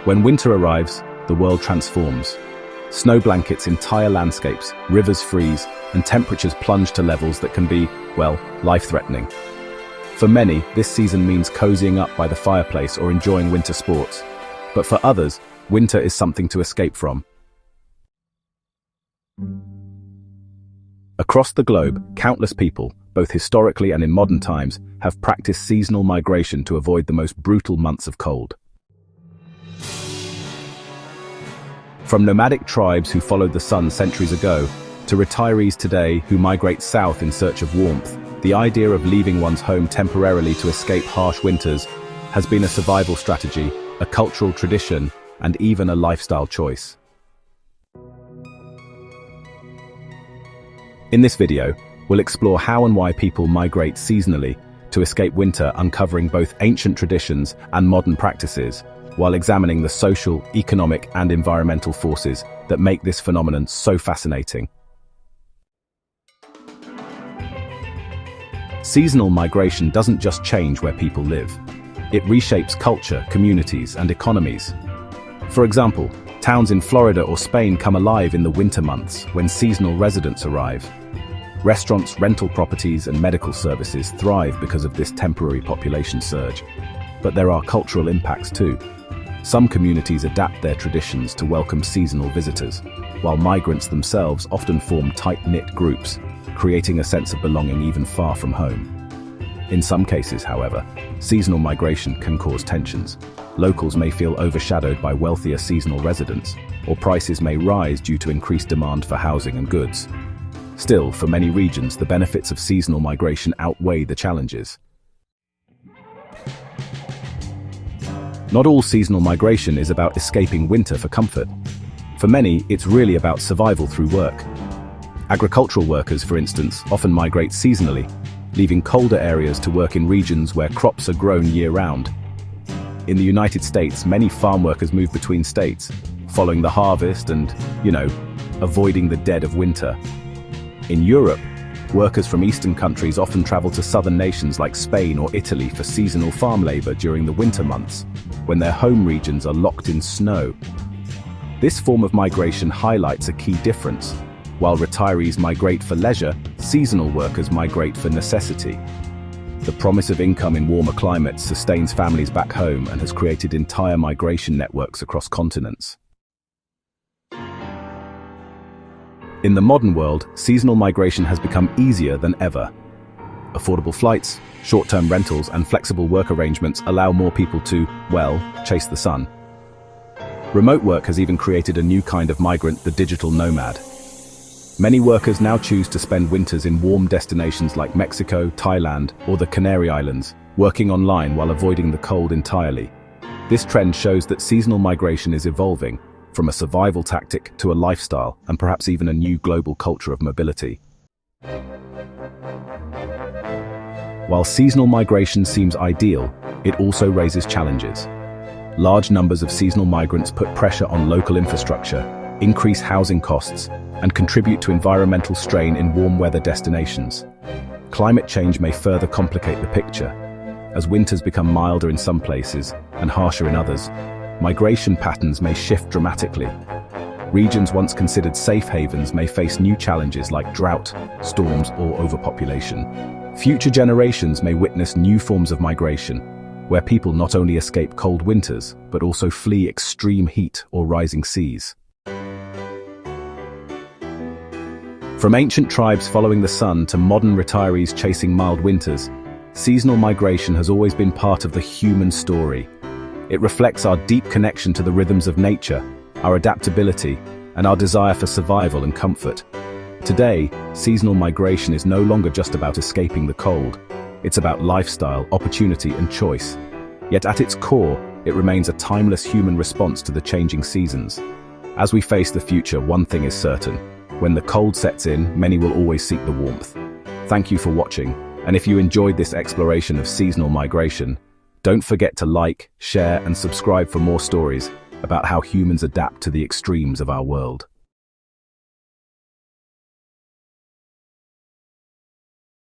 When winter arrives, the world transforms. Snow blankets entire landscapes, rivers freeze, and temperatures plunge to levels that can be, well, life-threatening. For many, this season means cozying up by the fireplace or enjoying winter sports. But for others, winter is something to escape from. Across the globe, countless people, both historically and in modern times, have practiced seasonal migration to avoid the most brutal months of cold. From nomadic tribes who followed the sun centuries ago, to retirees today who migrate south in search of warmth, the idea of leaving one's home temporarily to escape harsh winters has been a survival strategy, a cultural tradition, and even a lifestyle choice. In this video, we'll explore how and why people migrate seasonally to escape winter, uncovering both ancient traditions and modern practices, while examining the social, economic, and environmental forces that make this phenomenon so fascinating. Seasonal migration doesn't just change where people live. It reshapes culture, communities, and economies. For example, towns in Florida or Spain come alive in the winter months when seasonal residents arrive. Restaurants, rental properties, and medical services thrive because of this temporary population surge. But there are cultural impacts too. Some communities adapt their traditions to welcome seasonal visitors, while migrants themselves often form tight-knit groups, creating a sense of belonging even far from home. In some cases, however, seasonal migration can cause tensions. Locals may feel overshadowed by wealthier seasonal residents, or prices may rise due to increased demand for housing and goods. Still, for many regions, the benefits of seasonal migration outweigh the challenges. Not all seasonal migration is about escaping winter for comfort. For many, it's really about survival through work. Agricultural workers, for instance, often migrate seasonally, leaving colder areas to work in regions where crops are grown year-round. In the United States, many farm workers move between states, following the harvest and, avoiding the dead of winter. In Europe, workers from eastern countries often travel to southern nations like Spain or Italy for seasonal farm labor during the winter months, when their home regions are locked in snow. This form of migration highlights a key difference. While retirees migrate for leisure, seasonal workers migrate for necessity. The promise of income in warmer climates sustains families back home and has created entire migration networks across continents. In the modern world, seasonal migration has become easier than ever. Affordable flights, short-term rentals, and flexible work arrangements allow more people to, chase the sun. Remote work has even created a new kind of migrant, the digital nomad. Many workers now choose to spend winters in warm destinations like Mexico, Thailand, or the Canary Islands, working online while avoiding the cold entirely. This trend shows that seasonal migration is evolving, from a survival tactic to a lifestyle, and perhaps even a new global culture of mobility. While seasonal migration seems ideal, it also raises challenges. Large numbers of seasonal migrants put pressure on local infrastructure, increase housing costs, and contribute to environmental strain in warm weather destinations. Climate change may further complicate the picture. As winters become milder in some places and harsher in others, migration patterns may shift dramatically. Regions once considered safe havens may face new challenges like drought, storms, or overpopulation. Future generations may witness new forms of migration, where people not only escape cold winters, but also flee extreme heat or rising seas. From ancient tribes following the sun to modern retirees chasing mild winters, seasonal migration has always been part of the human story. It reflects our deep connection to the rhythms of nature, our adaptability, and our desire for survival and comfort. Today, seasonal migration is no longer just about escaping the cold. It's about lifestyle, opportunity, and choice. Yet at its core, it remains a timeless human response to the changing seasons. As we face the future, one thing is certain. When the cold sets in, many will always seek the warmth. Thank you for watching, and if you enjoyed this exploration of seasonal migration, don't forget to like, share, and subscribe for more stories about how humans adapt to the extremes of our world.